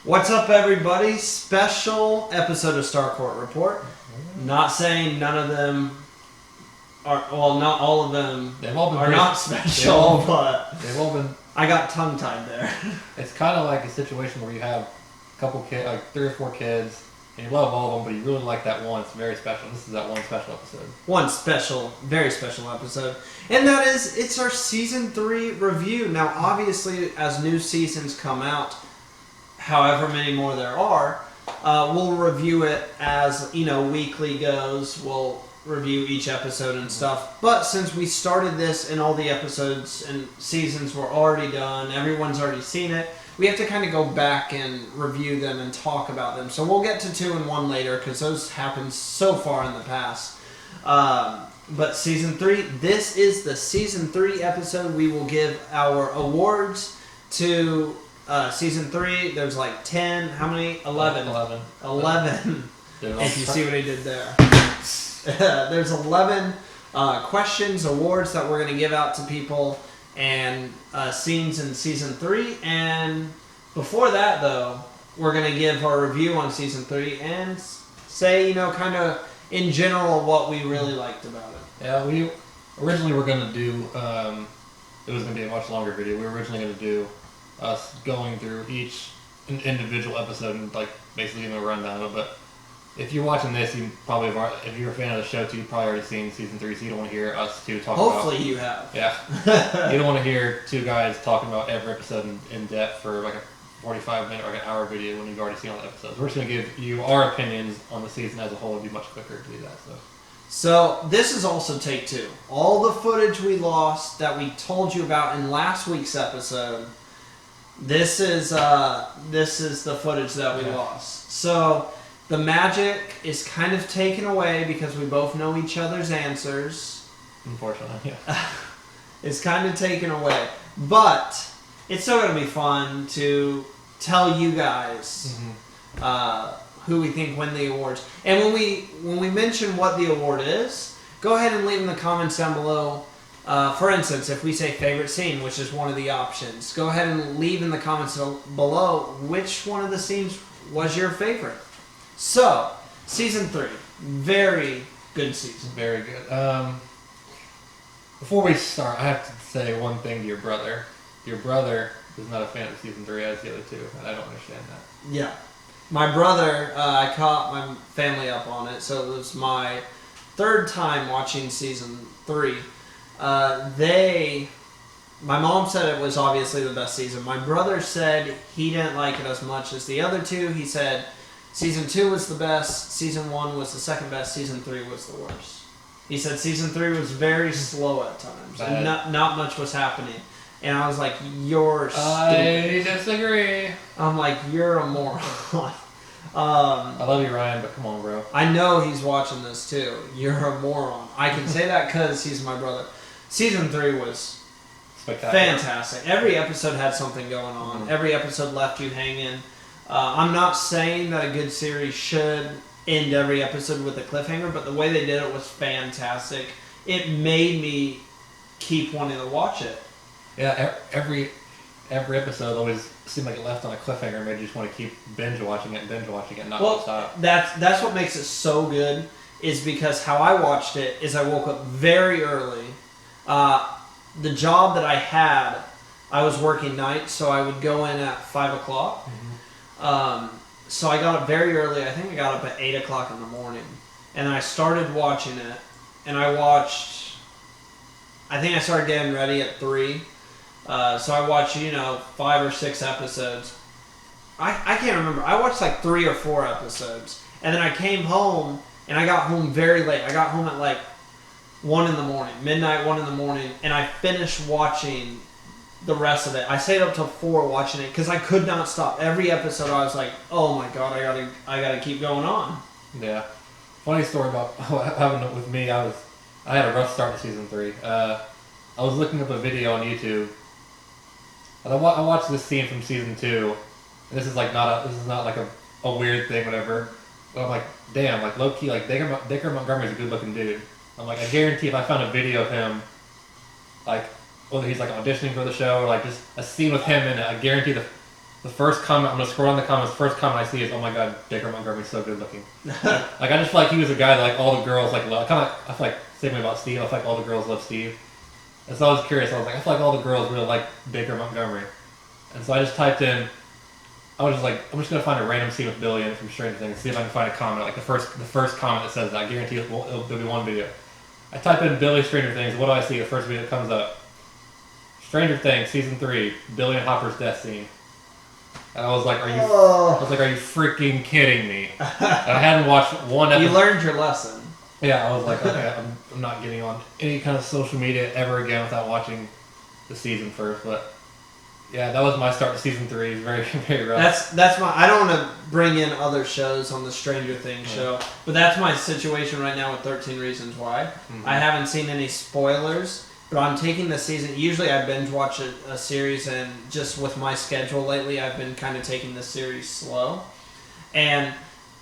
What's up, everybody? Special episode of Starcourt Report. Not saying none of them are, well, not all of them are not special, but they've all been. I got tongue-tied there. It's kind of like a situation where you have a couple kids, like 3 or 4 kids, and you love all of them, but you really like that one. It's very special. This is that one special episode. One special, very special episode. And that is, it's our Season 3 review. Now, obviously, as new seasons come out, however many more there are, we'll review it as, weekly goes. We'll review each episode and stuff. But since we started this and all the episodes and seasons were already done, everyone's already seen it, we have to kind of go back and review them and talk about them. So we'll get to 2 and 1 later because those happened so far in the past. But Season 3, this is the Season 3 episode. We will give our awards to Season 3. There's like 10. How many? 11. 11. If you see what I did there. There's 11 questions, awards that we're going to give out to people, and scenes in Season 3. And before that, though, we're going to give our review on Season 3 and say, kind of in general what we really liked about it. Yeah, we originally were going to do, it was going to be a much longer video. We were originally going to do us going through each individual episode and basically giving a rundown of it. But if you're watching this, you probably have, if you're a fan of the show too, you've probably already seen Season 3, so you don't want to hear us two talk Hopefully you have. Yeah. You don't want to hear 2 guys talking about every episode in depth for like a 45-minute or an hour video when you've already seen all the episodes. We're just going to give you our opinions on the season as a whole. It'd be much quicker to do that. So this is also take 2. All the footage we lost that we told you about in last week's episode, this is the footage that we lost. So the magic is kind of taken away because we both know each other's answers. Unfortunately, yeah. It's kind of taken away. But it's still going to be fun to tell you guys who we think win the awards. And when we mention what the award is, go ahead and leave in the comments down below. For instance, if we say favorite scene, which is one of the options, go ahead and leave in the comments below which one of the scenes was your favorite. So, Season 3, very good season. Very good. Before we start, I have to say one thing to your brother. Your brother is not a fan of Season 3 as the other 2, and I don't understand that. Yeah. My brother, I caught my family up on it, so it was my 3rd time watching Season 3. My mom said it was obviously the best season. My brother said he didn't like it as much as the other 2. He said Season 2 was the best, Season 1 was the second best, Season 3 was the worst. He said Season 3 was very slow at times, and not much was happening. And I was like, you're stupid. I disagree. I'm like, you're a moron. I love you, Ryan, but come on, bro. I know he's watching this too. You're a moron. I can say that because he's my brother. Season 3 was fantastic. Every episode had something going on. Mm-hmm. Every episode left you hanging. I'm not saying that a good series should end every episode with a cliffhanger, but the way they did it was fantastic. It made me keep wanting to watch it. Yeah, every episode always seemed like it left on a cliffhanger and made you just want to keep binge watching it and not stop. That's what makes it so good, is because how I watched it is I woke up very early. The job that I had, I was working nights, so I would go in at 5 o'clock. Mm-hmm. So I got up very early. I think I got up at 8 o'clock in the morning. And I started watching it. And I think I started getting ready at 3. So I watched, 5 or 6 episodes. I can't remember. I watched like 3 or 4 episodes. And then I came home, and I got home very late. I got home at like 1 in the morning, midnight, 1 in the morning. And I finished watching the rest of it. I stayed up till 4 watching it because I could not stop. Every episode I was like, oh my god, I gotta keep going on. Yeah. Funny story about what happened with me. I had a rough start to Season 3. I was looking up a video on YouTube. And I watched this scene from Season 2. And this is not like a weird thing, whatever. But I'm like, damn, like low key, like Dicker Montgomery's a good looking dude. I'm like, I guarantee if I found a video of him, like whether he's like auditioning for the show or like just a scene with him in it, I guarantee the first comment, I'm going to scroll down the comments, the first comment I see is, oh my god, Baker Montgomery's so good looking. Like, I just feel like he was a guy that, like, all the girls, like, love. I feel like, same way about Steve, I feel like all the girls love Steve. And so I was curious, I was like, I feel like all the girls really like Baker Montgomery. And so I just typed in, I was just like, I'm just going to find a random scene with Billy in it from Stranger Things, see if I can find a comment, like the first comment that says that. I guarantee there'll be one video. I type in Billy Stranger Things, what do I see? The first video that comes up. Stranger Things, Season 3, Billy and Hopper's death scene. And I was like, are you freaking kidding me? And I hadn't watched one episode. You learned your lesson. Yeah, I was like, okay, I'm not getting on any kind of social media ever again without watching the season first. But yeah, that was my start to Season 3. Very, very rough. That's my. I don't want to bring in other shows on the Stranger Things show, but that's my situation right now with 13 Reasons Why. Mm-hmm. I haven't seen any spoilers. But I'm taking the season. Usually I binge watch a series, and just with my schedule lately, I've been kind of taking the series slow. And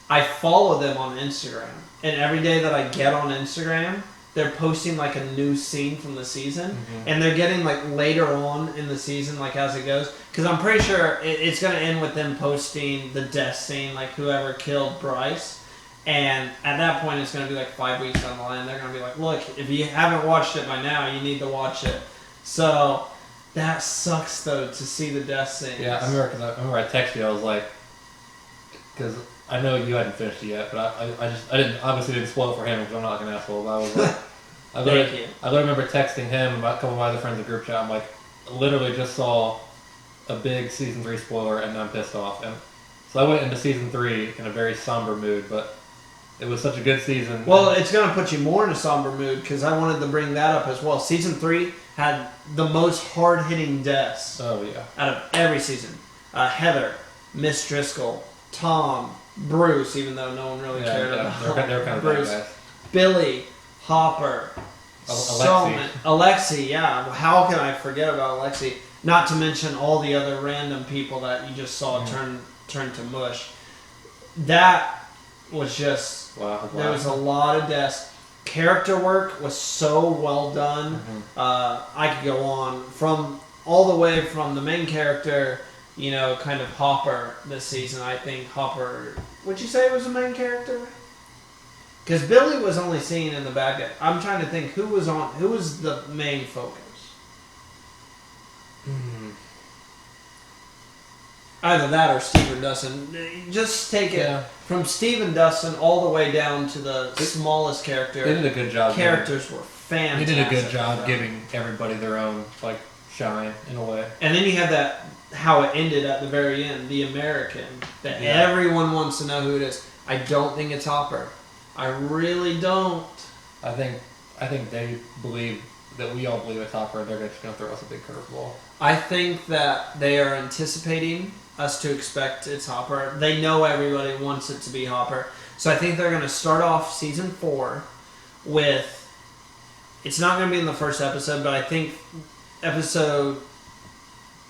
I follow them on Instagram. And every day that I get on Instagram, they're posting like a new scene from the season. Mm-hmm. And they're getting like later on in the season, like as it goes. Because I'm pretty sure it's going to end with them posting the death scene, like whoever killed Bryce. And at that point, it's going to be like 5 weeks down the line. They're going to be like, look, if you haven't watched it by now, you need to watch it. So that sucks, though, to see the death scenes. Yeah, I remember I texted you. I was like, because I know you hadn't finished it yet, but I didn't spoil it for him because I'm not like an asshole. But I was like, I literally remember texting him about a couple of my other friends in the group chat. I'm like, literally just saw a big Season 3 spoiler, and I'm pissed off. And so I went into Season 3 in a very somber mood, but it was such a good season. Well, it's going to put you more in a somber mood because I wanted to bring that up as well. Season 3 had the most hard-hitting deaths out of every season. Heather, Miss Driscoll, Tom, Bruce, even though no one really cared about they're kind of Bruce, bad guys. Billy, Hopper, Alexi, yeah. How can I forget about Alexi? Not to mention all the other random people that you just saw turn to mush. That was just... Wow. There was a lot of deaths. Character work was so well done. Mm-hmm. I could go on from all the way from the main character, kind of Hopper this season. I think Hopper... Would you say was the main character? Because Billy was only seen in the bad guy. I'm trying to think who was the main focus. Either that or Steve or Dustin. Just take it from Steve and Dustin all the way down to the smallest character. They did a good job. Characters were fantastic. They did a good job giving everybody their own shine in a way. And then you had that how it ended at the very end, the American that everyone wants to know who it is. I don't think it's Hopper. I really don't. I think they believe that we all believe it's Hopper. They're just going to throw us a big curveball. I think that they are anticipating us to expect it's Hopper. They know everybody wants it to be Hopper. So I think they're going to start off Season 4 with... It's not going to be in the first episode, but I think episode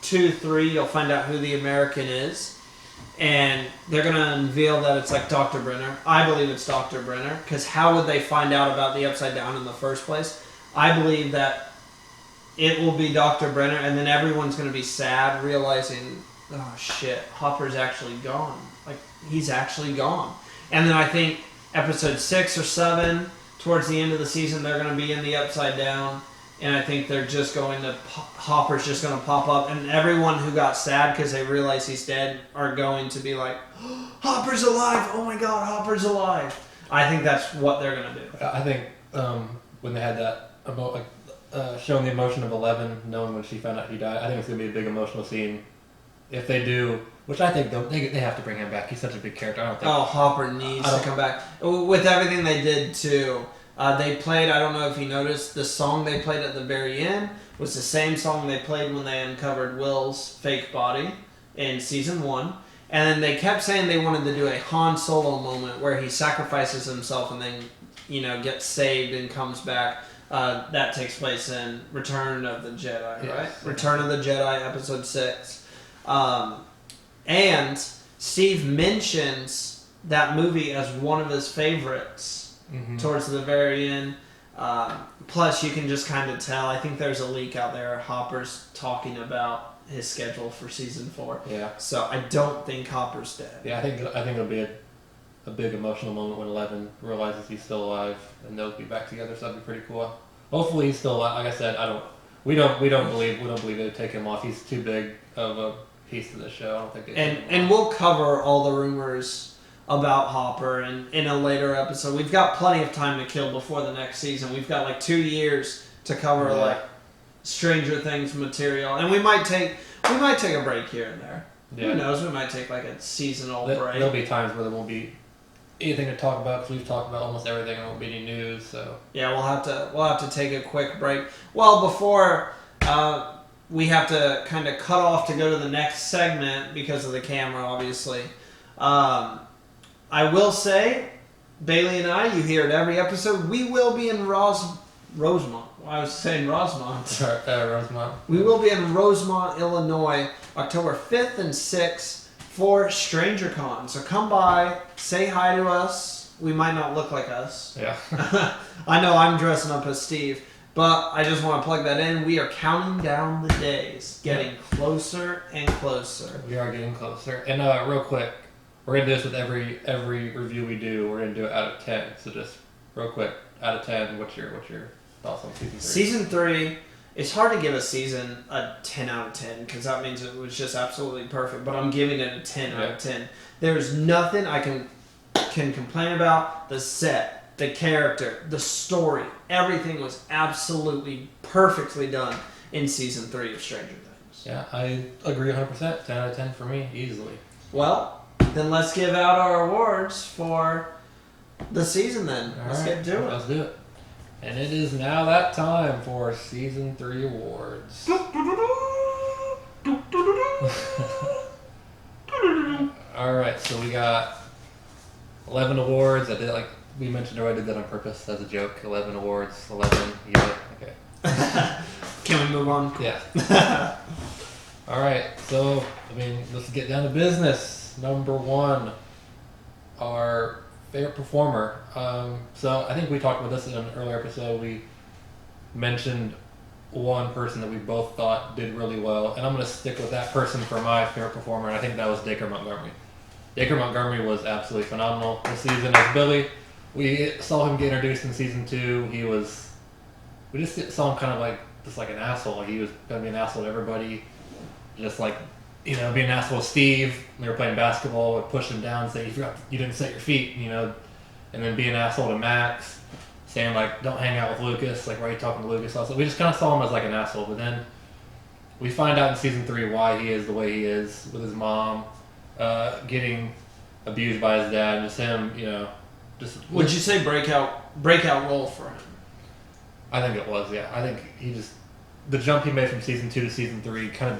2, 3, you'll find out who the American is. And they're going to unveil that it's like Dr. Brenner. I believe it's Dr. Brenner, because how would they find out about the Upside Down in the first place? I believe that it will be Dr. Brenner, and then everyone's going to be sad, realizing, oh shit, Hopper's actually gone. Like, he's actually gone. And then I think episode 6 or 7, towards the end of the season, they're going to be in the Upside Down, and I think they're just going to, Hopper's just going to pop up, and everyone who got sad because they realize he's dead are going to be like, oh, Hopper's alive! Oh my god, Hopper's alive! I think that's what they're going to do. I think when they had that, showing the emotion of 11, knowing when she found out he died, I think it's going to be a big emotional scene. If they do, which I think they have to bring him back. He's such a big character. I don't think. Oh, Hopper needs to come back. With everything they did too. They played, I don't know if you noticed, the song they played at the very end was the same song they played when they uncovered Will's fake body in Season 1. And then they kept saying they wanted to do a Han Solo moment where he sacrifices himself and then, gets saved and comes back. That takes place in Return of the Jedi, right? Return of the Jedi, Episode 6. And Steve mentions that movie as one of his favorites towards the very end. Plus, you can just kind of tell. I think there's a leak out there. Hopper's talking about his schedule for season 4. Yeah. So I don't think Hopper's dead. Yeah, I think it'll be a big emotional moment when 11 realizes he's still alive and they'll be back together. So that'd be pretty cool. Hopefully he's still alive. Like I said, we don't believe they'd take him off. He's too big of a piece of the show. I don't think. And we'll cover all the rumors about Hopper in a later episode. We've got plenty of time to kill before the next season. We've got like 2 years to cover like Stranger Things material, and we might take a break here and there. Yeah. Who knows? We might take like a seasonal break. There'll be times where there won't be anything to talk about because we've talked about almost everything. There won't be any news. So yeah, we'll have to take a quick break. Well, before we have to kind of cut off to go to the next segment because of the camera, obviously. I will say, Bailey and I, you hear it every episode, we will be in Rosemont. I was saying Rosemont. Rosemont. We will be in Rosemont, Illinois, October 5th and 6th for StrangerCon. So come by, say hi to us. We might not look like us. Yeah. I know I'm dressing up as Steve, but I just want to plug that in. We are counting down the days, getting closer and closer. We are getting closer. And real quick, we're going to do this with every review we do. We're going to do it out of 10. So just real quick, out of 10, what's your thoughts on season 3? Season 3, it's hard to give a season a 10 out of 10 because that means it was just absolutely perfect. But I'm giving it a 10 out of 10. There's nothing I can complain about. The set, the character, the story, everything was absolutely perfectly done in season 3 of Stranger Things. Yeah, I agree 100%. 10 out of 10 for me, easily. Well, then let's give out our awards for the season then. Let's get to it. Let's do it. And it is now that time for season 3 awards. Alright, so we got 11 awards. I did, like we mentioned earlier, I did that on purpose as a joke. 11 awards, 11. You get it? Okay. Can we move on? Yeah. Alright, so, let's get down to business. Number 1, our favorite performer. So I think we talked about this in an earlier episode. We mentioned one person that we both thought did really well, and I'm going to stick with that person for my favorite performer, and I think that was Dacre Montgomery. Dacre Montgomery was absolutely phenomenal this season as Billy. We saw him get introduced in season 2. We just saw him kind of like an asshole. Like he was going to be an asshole to everybody. Just like, being an asshole to Steve. We were playing basketball, would push him down, say you didn't set your feet, and then be an asshole to Max, saying like, don't hang out with Lucas, like why are you talking to Lucas? So we just kind of saw him as like an asshole, but then we find out in season 3 why he is the way he is with his mom, getting abused by his dad, just him, Would you say breakout role for him? I think it was, yeah. I think the jump he made from season 2 to season 3, kind of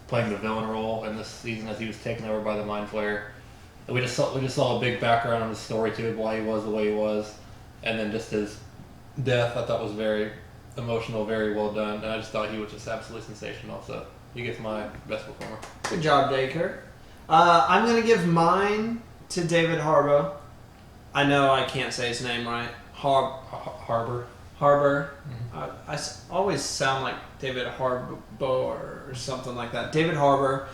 playing the villain role in this season as he was taken over by the Mind Flayer. And we just saw a big background on the story too of why he was the way he was, and then just his death I thought was very emotional, very well done, and I just thought he was just absolutely sensational. So he gets my best performer. Good job, Dacre. I'm gonna give mine to David Harbour. I know I can't say his name right. Harbour. Mm-hmm. I always sound like David Harbour or something like that. David Harbour,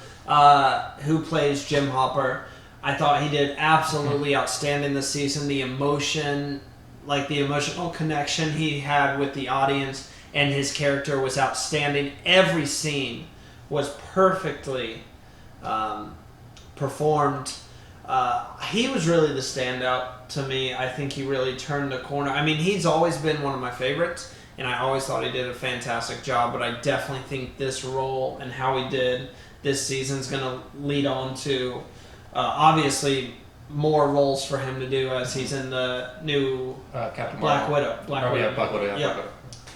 who plays Jim Hopper. I thought he did absolutely outstanding this season. The emotion, the emotional connection he had with the audience and his character was outstanding. Every scene was perfectly performed. He was really the standout to me. I think he really turned the corner. He's always been one of my favorites, and I always thought he did a fantastic job, but I definitely think this role and how he did this season is going to lead on to, obviously, more roles for him to do as he's in the new Captain Black Marvel. Widow. Black Widow. Black Widow. Yeah.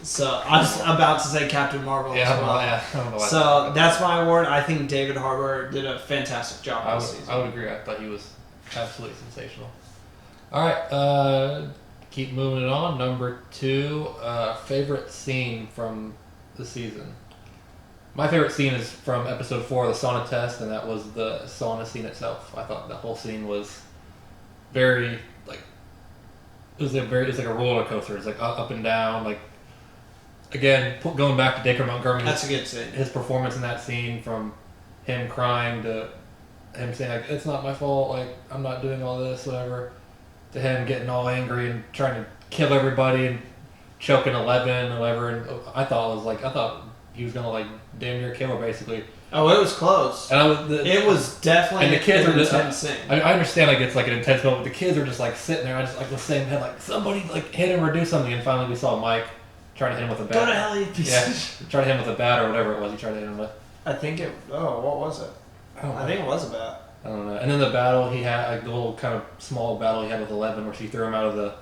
So I was about to say Captain Marvel as well. I don't know why. So that's my award. I think David Harbour did a fantastic job this season. I would agree. I thought he was absolutely sensational. All right, keep moving it on. Number 2, favorite scene from the season. My favorite scene is from episode 4, the sauna test, and that was the sauna scene itself. I thought the whole scene was very it was like a roller coaster. It's like up and down, again, going back to Dacre Montgomery. That's a good scene. His performance in that scene, from him crying to him saying like, "It's not my fault. Like, I'm not doing all this, whatever," to him getting all angry and trying to kill everybody and choking 11 or whatever. And I thought he was gonna like damn near kill her basically. Oh, it was close. And it was definitely and the kids an are just, intense scene. I understand like it's like an intense moment, but the kids are just like sitting there. I just like the same head, like somebody like hit him or do something. And finally we saw Mike trying to hit him with a bat. Go to hell, you piece of shit. Trying to hit him with a bat or whatever it was. He tried to hit him with. I think it. Oh, what was it? I think it was a bat. I don't know. And then the battle he had, like the little kind of small battle he had with 11, where she threw him out of the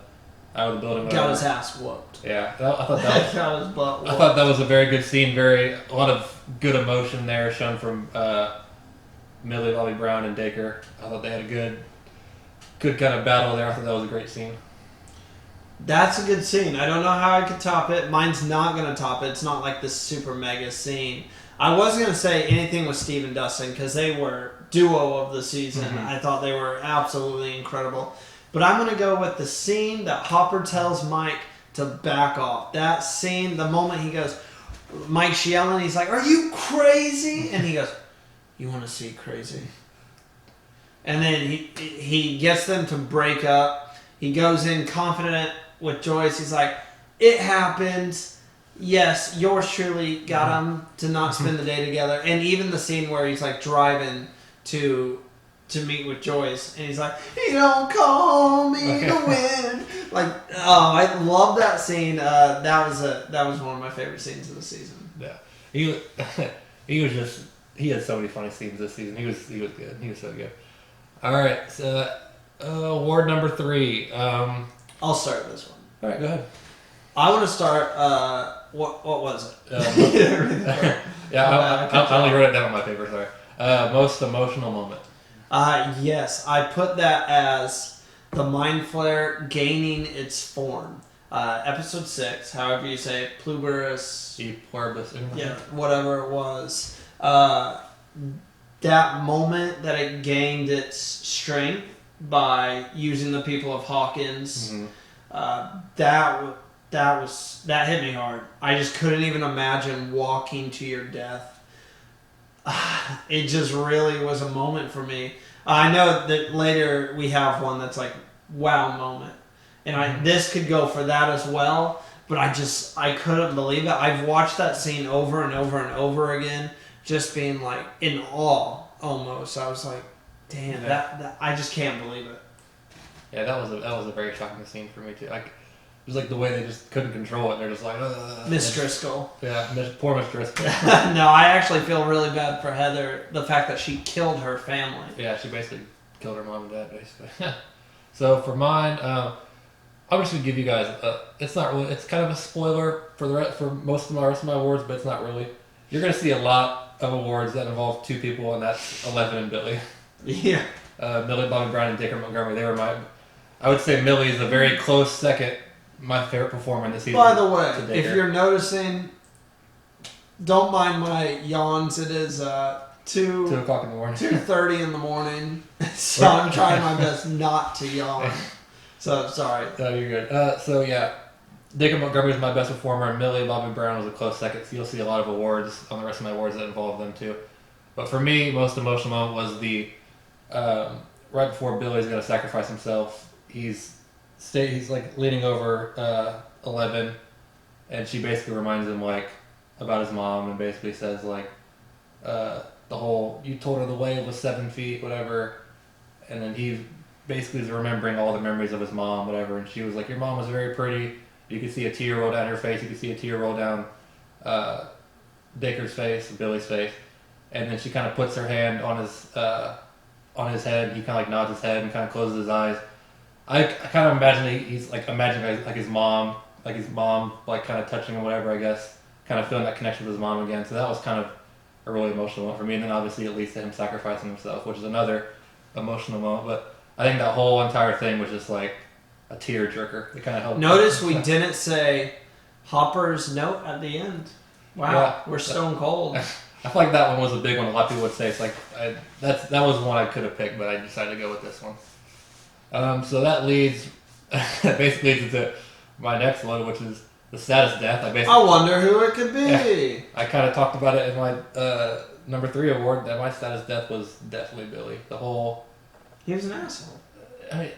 building. Got his ass whooped. Yeah, I thought that was. Got his butt whooped. I thought that was a very good scene. A lot of good emotion there shown from Millie Bobby Brown and Dacre. I thought they had a good kind of battle there. I thought that was a great scene. That's a good scene. I don't know how I could top it. Mine's not going to top it. It's not like this super mega scene. I was going to say anything with Steve and Dustin because they were duo of the season. Mm-hmm. I thought they were absolutely incredible. But I'm going to go with the scene that Hopper tells Mike to back off. That scene, the moment he goes, Mike's yelling, he's like, "Are you crazy?" And he goes, "You want to see crazy?" And then he gets them to break up. He goes in confident with Joyce. He's like, "It happened. Yes, yours truly got him to not spend the day together." And even the scene where he's like driving to meet with Joyce, and he's like, "You don't call me the wind." Like, oh, I love that scene. That was one of my favorite scenes of the season. Yeah, he had so many funny scenes this season. He was good. He was so good. All right, so award number 3. I'll start this one. All right, go ahead. I want to start. What was it? I only wrote it down on my paper. Sorry. Most emotional moment. Yes, I put that as the Mind Flare gaining its form. Episode 6, however you say it, Pluberus. Yeah, whatever it was. That moment that it gained its strength by using the people of Hawkins, that hit me hard. I just couldn't even imagine walking to your death. It just really was a moment for me. I know that later we have one that's like wow moment, and this could go for that as well. But I couldn't believe it. I've watched that scene over and over and over again, just being like in awe almost. I was like, damn, that I just can't believe it. Yeah, that was a very shocking scene for me too. Like, it was like the way they just couldn't control it. They're just like, Miss Driscoll. Yeah, poor Miss Driscoll. No, I actually feel really bad for Heather. The fact that she killed her family. Yeah, she basically killed her mom and dad, basically. So for mine, I'm just gonna give you guys. It's not really. It's kind of a spoiler for most of the rest of my awards, but it's not really. You're gonna see a lot of awards that involve 2 people, and that's 11 and Billy. Yeah. Millie Bobby Brown and Dacre Montgomery. They were I would say Millie is a very close second. My favorite performer in the season. By the way, if you're noticing, don't mind my yawns. It is 2 o'clock in the morning. 2:30 in the morning. So I'm trying my best not to yawn. So sorry. No, you're good. So yeah, Dacre Montgomery is my best performer, and Millie Bobby Brown was a close second. So you'll see a lot of awards on the rest of my awards that involve them too. But for me, most emotional moment was the right before Billy's going to sacrifice himself. He's like leaning over 11, and she basically reminds him like about his mom, and basically says like the whole you told her the way was 7 feet, whatever, and then he basically is remembering all the memories of his mom, whatever, and she was like, your mom was very pretty. You could see a tear roll down her face. You could see a tear roll down Dacre's face, Billy's face, and then she kind of puts her hand on his head. He kind of like nods his head and kind of closes his eyes. I kind of imagine he's like imagining like his mom like kind of touching him, whatever, I guess, kind of feeling that connection with his mom again. So that was kind of a really emotional moment for me. And then obviously it leads to him sacrificing himself, which is another emotional moment. But I think that whole entire thing was just like a tear jerker. It kind of helped. Notice we didn't say Hopper's note at the end. Wow, yeah, we're stone cold. I feel like that one was a big one. A lot of people would say it's like that was one I could have picked, but I decided to go with this one. So that basically leads into my next one, which is the saddest death. I wonder who it could be. Yeah, I kind of talked about it in my number 3 award. That my saddest death was definitely Billy. The whole. He was an asshole. I mean,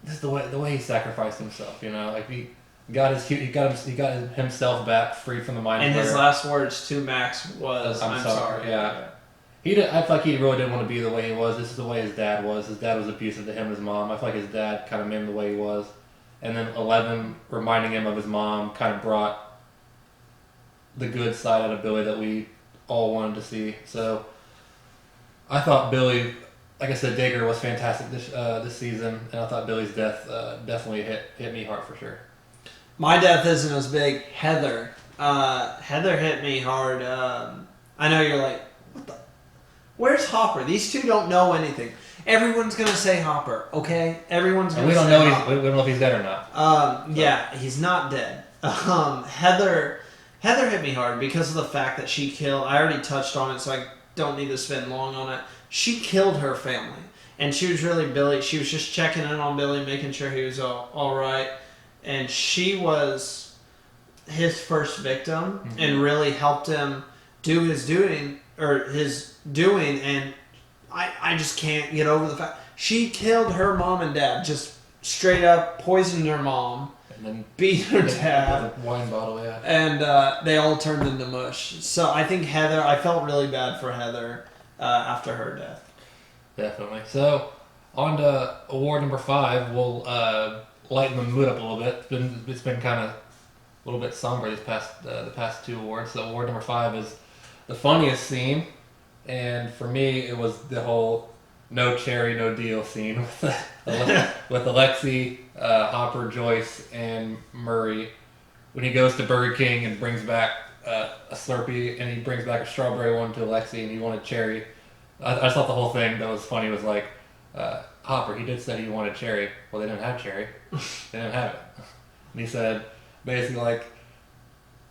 just the way he sacrificed himself. Like he got himself back free from the mind. And his last words to Max was, "I'm sorry." Yeah. I feel like he really didn't want to be the way he was. This is the way his dad was. His dad was abusive to him and his mom. I feel like his dad kind of made him the way he was. And then 11, reminding him of his mom, kind of brought the good side out of Billy that we all wanted to see. So I thought Billy, like I said, Digger was fantastic this season. And I thought Billy's death definitely hit me hard for sure. My death isn't as big. Heather. Heather hit me hard. I know you're like, what the... Where's Hopper? These two don't know anything. Everyone's gonna say Hopper, okay? Everyone's gonna. And we don't say know Hopper. we don't know if he's dead or not. Yeah, he's not dead. Heather hit me hard because of the fact that she killed. I already touched on it, so I don't need to spend long on it. She killed her family, and she was really Billy. She was just checking in on Billy, making sure he was all right, and she was his first victim, and really helped him do his doing, and I just can't get over the fact she killed her mom and dad, just straight up poisoned her mom, and then beat her dad with a wine bottle, yeah, and they all turned into mush. So I think Heather, I felt really bad for Heather after her death. Definitely. So on to award number 5. We'll lighten the mood up a little bit. It's been kind of a little bit somber the past 2 awards. So award number 5 is the funniest scene, and for me it was the whole no cherry, no deal scene with Alexi, Hopper, Joyce, and Murray when he goes to Burger King and brings back a Slurpee, and he brings back a strawberry one to Alexi, and he wanted cherry. I just thought the whole thing that was funny was like, Hopper, he did say he wanted cherry. Well, they didn't have cherry. They didn't have it. And he said, basically like,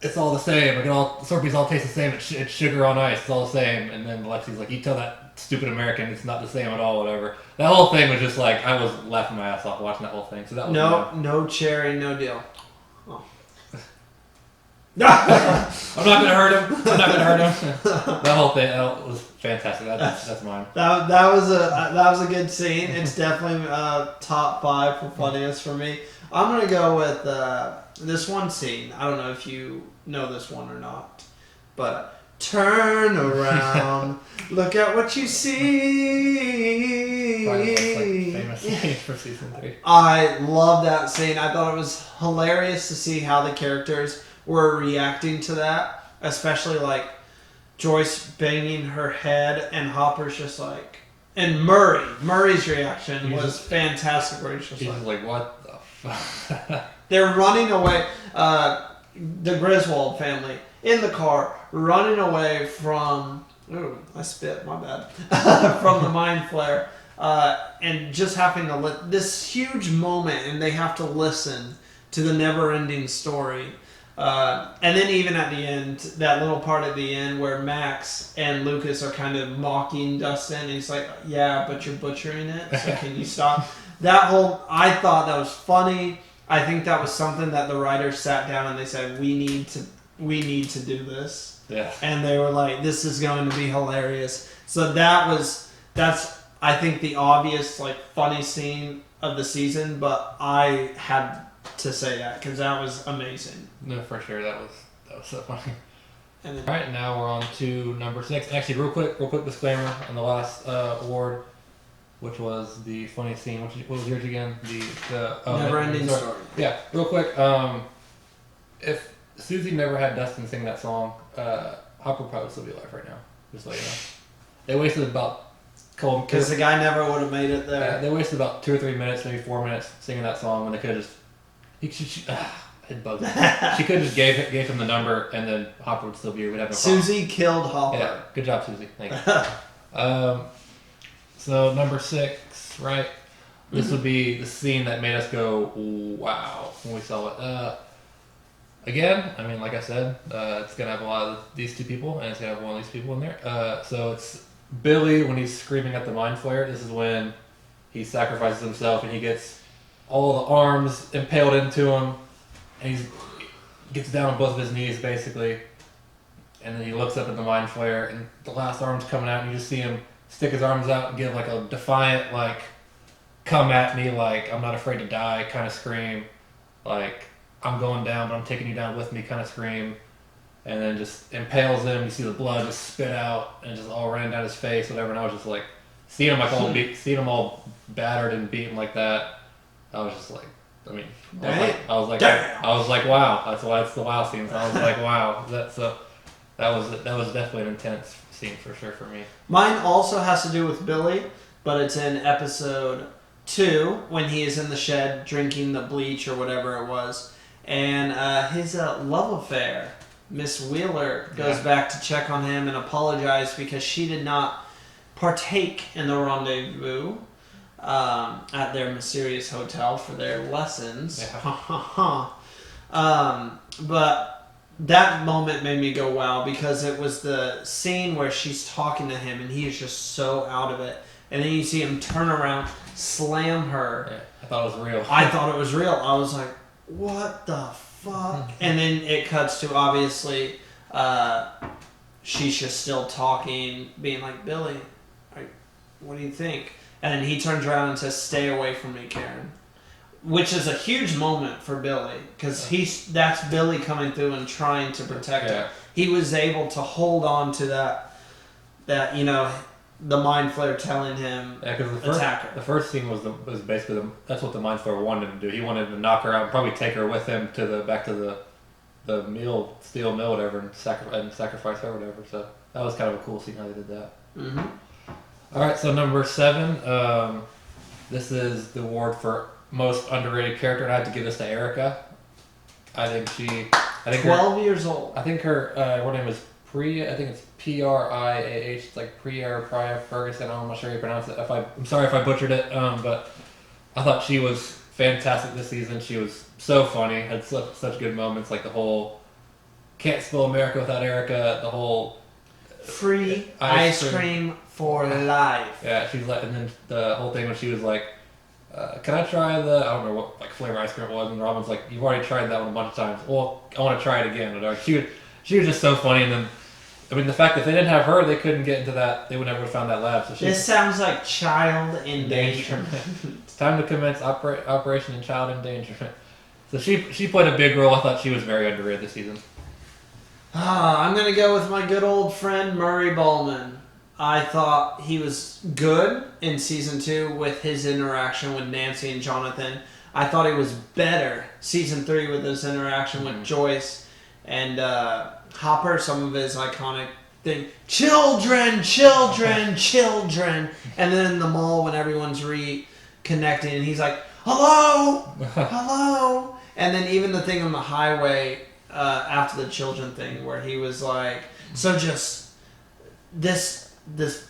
it's all the same. Like Slurpees all taste the same. It's sugar on ice. It's all the same. And then Lexi's like, you tell that stupid American it's not the same at all. Whatever. That whole thing was just like, I was laughing my ass off watching that whole thing. So that was no cherry, no deal. Oh. I'm not gonna hurt him. That whole thing was fantastic. That's mine. That was a good scene. It's definitely top 5 for funniest for me. I'm gonna go with this one scene. I don't know if you know this one or not, but turn around, look at what you see. Probably the most, famous scene for season 3. I love that scene. I thought it was hilarious to see how the characters were reacting to that, especially like Joyce banging her head and Hopper's just like, and Murray's reaction was fantastic. Where he's just like, what the fuck? They're running away. The Griswold family in the car running away from. Ooh, I spit. My bad. From the mind flare, and just having to this huge moment, and they have to listen to the never-ending story. And then even at the end, that little part at the end where Max and Lucas are kind of mocking Dustin, and he's like, "Yeah, but you're butchering it. So can you stop?" I thought that was funny. I think that was something that the writers sat down and they said, we need to do this. Yeah. And they were like, this is going to be hilarious. So that's I think the obvious like funny scene of the season, but I had to say that because that was amazing. No, for sure, that was so funny. And then, all right, now we're on to number 6. Actually, real quick disclaimer on the last award, which was the funny scene. What was yours again? The never-ending story. Yeah, real quick. If Susie never had Dustin sing that song, Hopper would probably still be alive right now. Just so you know, they wasted about because the guy never would have made it there. They wasted about 2 or 3 minutes, maybe 4 minutes singing that song when they could have just. It bugged me. She could have just gave him the number, and then Hopper would still be here. We'd have no problem. Susie killed Hopper. Yeah, good job, Susie. Thank you. So number 6, right? This would be the scene that made us go, wow, when we saw it. Again, I mean, like I said, it's going to have a lot of these 2 people, and it's going to have one of these people in there. So it's Billy when he's screaming at the mind flare. This is when he sacrifices himself, and he gets all the arms impaled into him, and gets down on both of his knees basically, and then he looks up at the Mind Flayer, and the last arm's coming out, and you just see him stick his arms out and give like a defiant, like, come at me, like, I'm not afraid to die kind of scream, like, I'm going down, but I'm taking you down with me kind of scream, and then just impales him. You see the blood just spit out and just all running down his face, whatever. And I was just like, seeing him all battered and beaten like that. I was just like, I mean, I was like, wow, that's why it's the wow scenes. I was like, wow, that was definitely an intense scene for sure for me. Mine also has to do with Billy, but it's in episode 2 when he is in the shed drinking the bleach or whatever it was, and his love affair, Miss Wheeler, goes back to check on him and apologize because she did not partake in the rendezvous at their mysterious hotel for their lessons. Yeah. But that moment made me go wow, because it was the scene where she's talking to him and he is just so out of it, and then you see him turn around, slam her. Yeah, I thought it was real. I thought it was real. I was like, what the fuck? And then it cuts to, obviously, she's just still talking, being like, Billy, what do you think? And then he turns around and says, stay away from me, Karen. Which is a huge moment for Billy, because that's Billy coming through and trying to protect her. He was able to hold on to that the Mind Flayer telling him, attack her. The first scene was basically that's what the Mind Flayer wanted to do. He wanted to knock her out and probably take her with him back to the steel mill, whatever, and sacrifice her, whatever. So that was kind of a cool scene how they did that. Mm-hmm. All right, so number 7. This is the award for most underrated character, and I had to give this to Erica. I think 12 years old. I think her name is Priya. I think it's Priah. It's like Priya Ferguson. I'm not sure how you pronounce it. I'm sorry if I butchered it. But I thought she was fantastic this season. She was so funny. Had such good moments. Like the whole can't spell America without Erica. The whole free ice cream for life. Yeah, she's like, and then the whole thing when she was like, can I try I don't know what like flavor ice cream it was, and Robin's like, you've already tried that one a bunch of times. Well, I want to try it again. Like, she was just so funny, and then I mean the fact that if they didn't have her, they couldn't get into that. They would never have found that lab. So this sounds like child endangerment. It's time to commence Operation Child Endangerment. So she played a big role. I thought she was very underrated this season. I'm gonna go with my good old friend Murray Ballman. I thought he was good in season 2 with his interaction with Nancy and Jonathan. I thought he was better season 3 with his interaction with Joyce and Hopper. Some of his iconic thing, children, and then in the mall when everyone's reconnecting and he's like, hello, and then even the thing on the highway after the children thing where he was like, so just this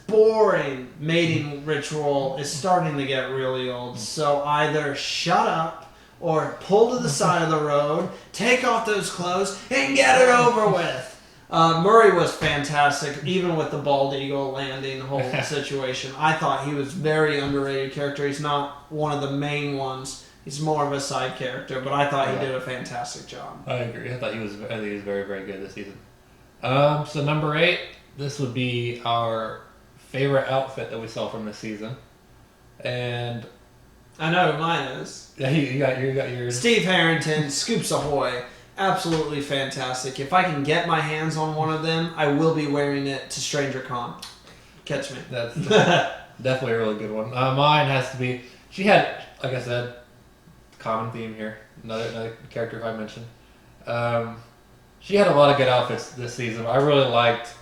boring mating ritual is starting to get really old. So either shut up or pull to the side of the road, take off those clothes, and get it over with. Murray was fantastic, even with the bald eagle landing, the whole situation. I thought he was very underrated character. He's not one of the main ones. He's more of a side character, but I thought he did a fantastic job. I agree. I think he was very, very good this season. So number 8. This would be our favorite outfit that we saw from this season, and I know who mine is. Yeah, you got yours. Steve Harrington, Scoops Ahoy, absolutely fantastic. If I can get my hands on one of them, I will be wearing it to Stranger Con. Catch me. That's definitely a really good one. Mine has to be. She had, like I said, common theme here. Another character I mentioned. She had a lot of good outfits this season. I really liked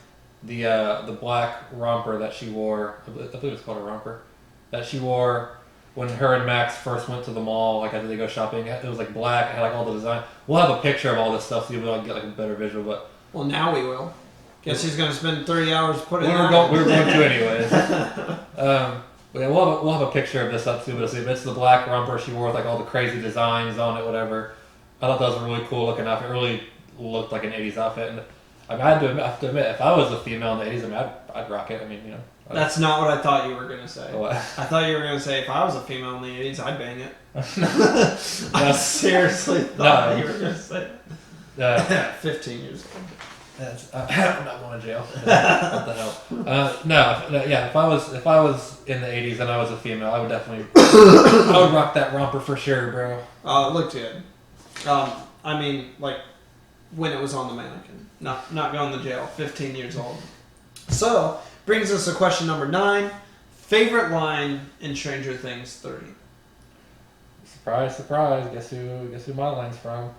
the black romper that she wore. I believe it's called a romper. That she wore when her and Max first went to the mall. Like after they go shopping, it was like black. It had like all the design. We'll have a picture of all this stuff so you'll be able to get like a better visual. But well, now we will. Guess he's going to spend 30 hours putting it on. We were going to anyways. But yeah, we'll have a picture of this up too. But it's the black romper she wore with like all the crazy designs on it, whatever. I thought that was a really cool looking outfit. It really looked like an 80s outfit. And I mean, I have to admit, if I was a female in the 80s, I mean, I'd rock it. I mean, you know. That's not what I thought you were going to say. What? I thought you were going to say, if I was a female in the 80s, I'd bang it. I seriously thought you were going to say that. 15 years old. I'm not going to jail. What the hell? Yeah. If I was in the 80s and I was a female, I would definitely, I would rock that romper for sure, bro. It looked good. I mean, like when it was on the mannequin, not going to jail. 15 years old. So brings us to question number 9. Favorite line in Stranger Things 3. Surprise, surprise! Guess who my line's from?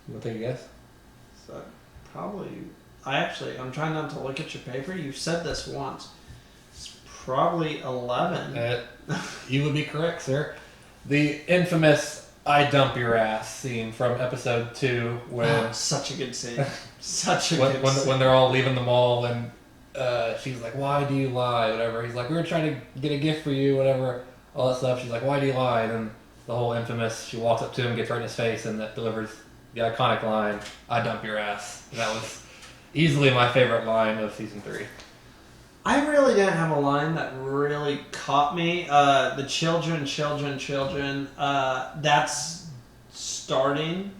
You want to take a guess? So probably. I'm trying not to look at your paper. You've said this once. It's probably 11. You would be correct, sir. The infamous "I dump your ass" scene from episode 2, when such a good scene. Such a good scene. When they're all leaving the mall and she's like, "Why do you lie?" Whatever. He's like, "We were trying to get a gift for you," whatever. All that stuff. She's like, "Why do you lie?" And then the whole infamous, she walks up to him, gets right in his face, and that delivers the iconic line, "I dump your ass." That was easily my favorite line of season 3. I really didn't have a line that really caught me. The children. That's starting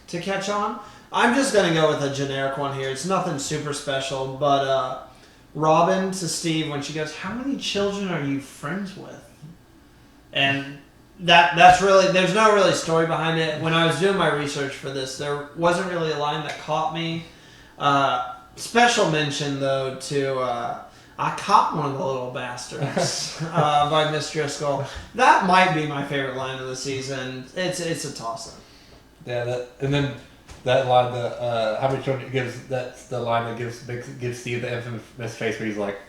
to catch on. I'm just going to go with a generic one here. It's nothing super special, but Robin to Steve when she goes, "How many children are you friends with?" And that's really, there's no really story behind it. When I was doing my research for this, there wasn't really a line that caught me. Special mention though to "I caught one of the little bastards" by Miss Driscoll. That might be my favorite line of the season. It's a toss-up. Yeah, and then that line, the how many children gives, that's the line that gives Steve the infamous face where he's like,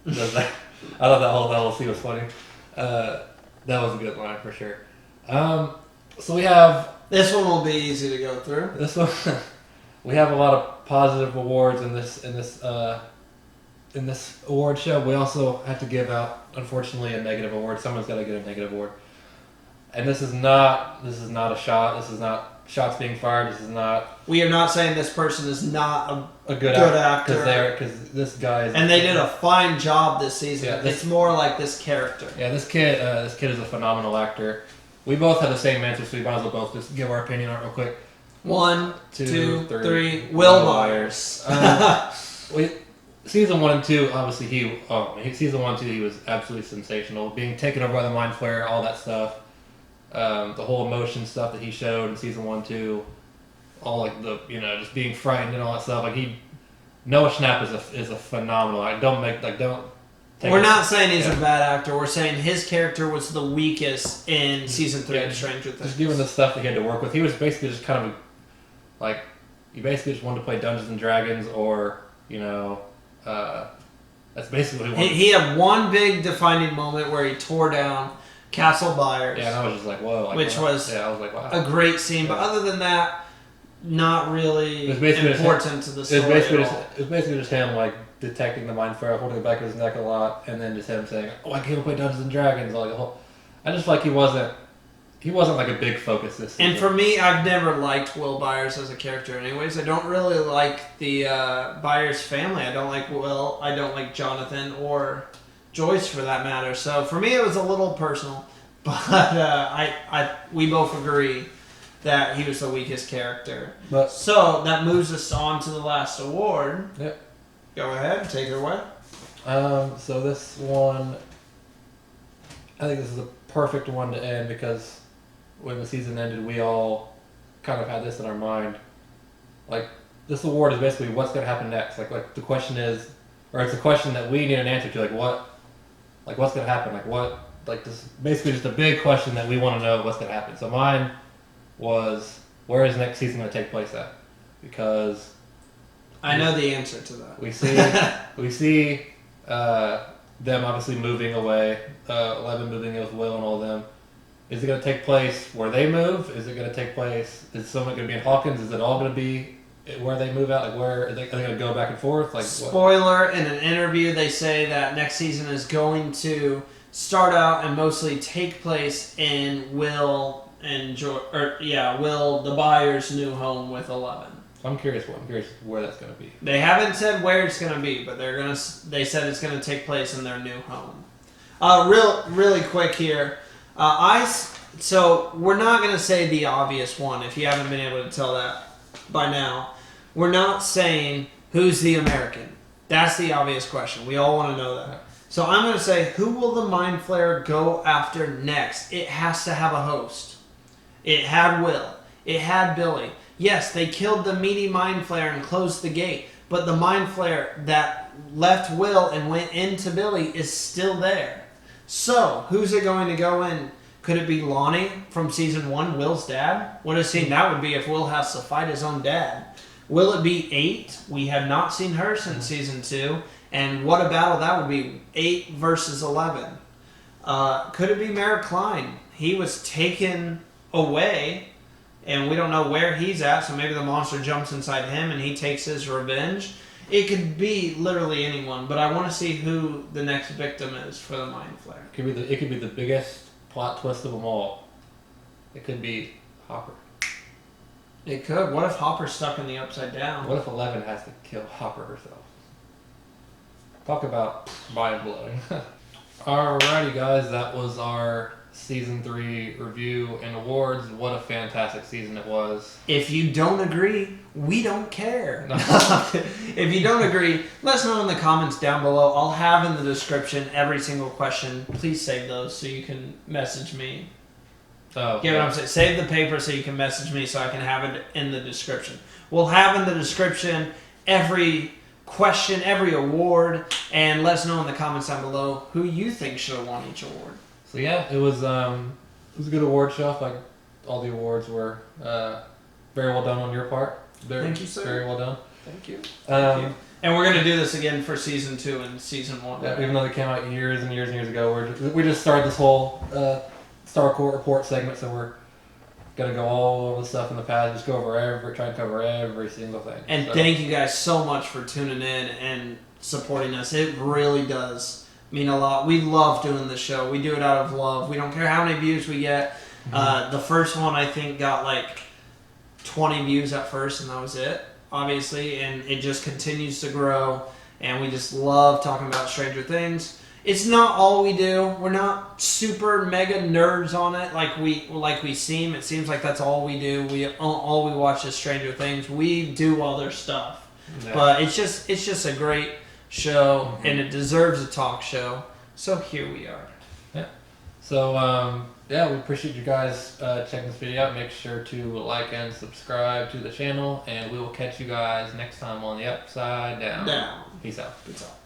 does that. I thought that whole scene was funny. That was a good line for sure. So we have, this one will be easy to go through. This one, we have a lot of positive awards in this award show. We also have to give out, unfortunately, a negative award. Someone's got to get a negative award. And this is not a shot. This is not shots being fired. This is not. We are not saying this person is not a good actor. Because this guy is. And they did a fine job this season. Yeah, it's more like this character. Yeah, this kid is a phenomenal actor. We both have the same answer, so we might as well both just give our opinion on it real quick. 1, 2, 3. Will Byers. Season 1 and 2, obviously season 1 and 2 he was absolutely sensational. Being taken over by the Mind Flayer, all that stuff. The whole emotion stuff that he showed in season 1, 2, all like the just being frightened and all that stuff. Like Noah Schnapp is a phenomenal. We're not saying he's a bad actor. We're saying his character was the weakest in season 3 of Stranger Things. Just given the stuff that he had to work with, he was basically just kind of like he basically just wanted to play Dungeons and Dragons, or that's basically what he wanted. He had one big defining moment where he tore down Castle Byers. Yeah, and I was just like, whoa. I was like, wow. A great scene. But other than that, not really important to the story at all. It was basically just him, like, detecting the Mind Flayer, holding it back of his neck a lot, and then just him saying, "Oh, I can't play Dungeons and Dragons." I just like he wasn't like a big focus this season. And for me, I've never liked Will Byers as a character anyways. I don't really like the Byers family. I don't like Will. I don't like Jonathan or Joyce for that matter. So for me, it was a little personal. But we both agree that he was the weakest character. So that moves us on to the last award. Yep. Go ahead, take it away. So this one, I think this is a perfect one to end, because when the season ended, we all kind of had this in our mind. Like, this award is basically what's going to happen next. Like the question is, or it's a question that we need an answer to. What's going to happen? This basically just a big question that we want to know what's going to happen. So mine was, where is next season going to take place at? Because I know the answer to that. We see them obviously moving away. 11 moving in with Will and all of them. Is it going to take place where they move? Is it going to take place? Is someone going to be in Hawkins? Is it all going to be where they move out? Like, where are they going to go back and forth? Like, spoiler: in an interview, they say that next season is going to start out and mostly take place in Will the Byers' new home with 11. I'm curious where that's going to be. They haven't said where it's going to be, but they said it's going to take place in their new home. Really quick here. So we're not going to say the obvious one if you haven't been able to tell that. by now, we're not saying who's the American. That's the obvious question. We all want to know that. So I'm going to say, who will the Mind Flayer go after next? It has to have a host. It had Will. It had Billy. Yes, they killed the meaty Mind Flayer and closed the gate, but the Mind Flayer that left Will and went into Billy is still there. So, who's it going to go in? Could it be Lonnie from season 1, Will's dad? What a scene that would be if Will has to fight his own dad. Will it be 8? We have not seen her since season 2. And what a battle that would be. 8 versus 11. Could it be Merrick Klein? He was taken away, and we don't know where he's at, so maybe the monster jumps inside him and he takes his revenge. It could be literally anyone, but I want to see who the next victim is for the Mind Flayer. It could be the biggest plot twist of them all. It could be Hopper. It could. What if Hopper's stuck in the Upside Down? What if 11 has to kill Hopper herself? Talk about mind-blowing. Alrighty guys, that was our Season 3 review and awards. What a fantastic season it was. If you don't agree, we don't care. If you don't agree, let us know in the comments down below. I'll have in the description every single question. Please save those so you can message me. Oh, Get what I'm saying? Save the paper so you can message me so I can have it in the description. We'll have in the description every question, every award, and let us know in the comments down below who you think should have won each award. So yeah, it was a good award show. Like all the awards were very well done on your part. Thank you, sir. Very well done. Thank you. Thank you. And we're gonna do this again for season 2 and season 1. Yeah, even though they came out years and years and years ago, we just started this whole Starcourt report segment, so we're gonna go all over the stuff in the past, just try to cover every single thing. And thank you guys so much for tuning in and supporting us. It really does mean a lot. We love doing this show. We do it out of love. We don't care how many views we get. The first one I think got like 20 views at first, and that was it, obviously, and it just continues to grow, and we just love talking about Stranger Things. It's not all we do. We're not super mega nerds on it like we seem. It seems like that's all we do. All we watch is Stranger Things. We do other stuff, but it's just a great show, and it deserves a talk show. So here we are. Yeah. So yeah, we appreciate you guys checking this video out. Make sure to like and subscribe to the channel, and we will catch you guys next time on the Upside Down. Down. Peace out. Peace out.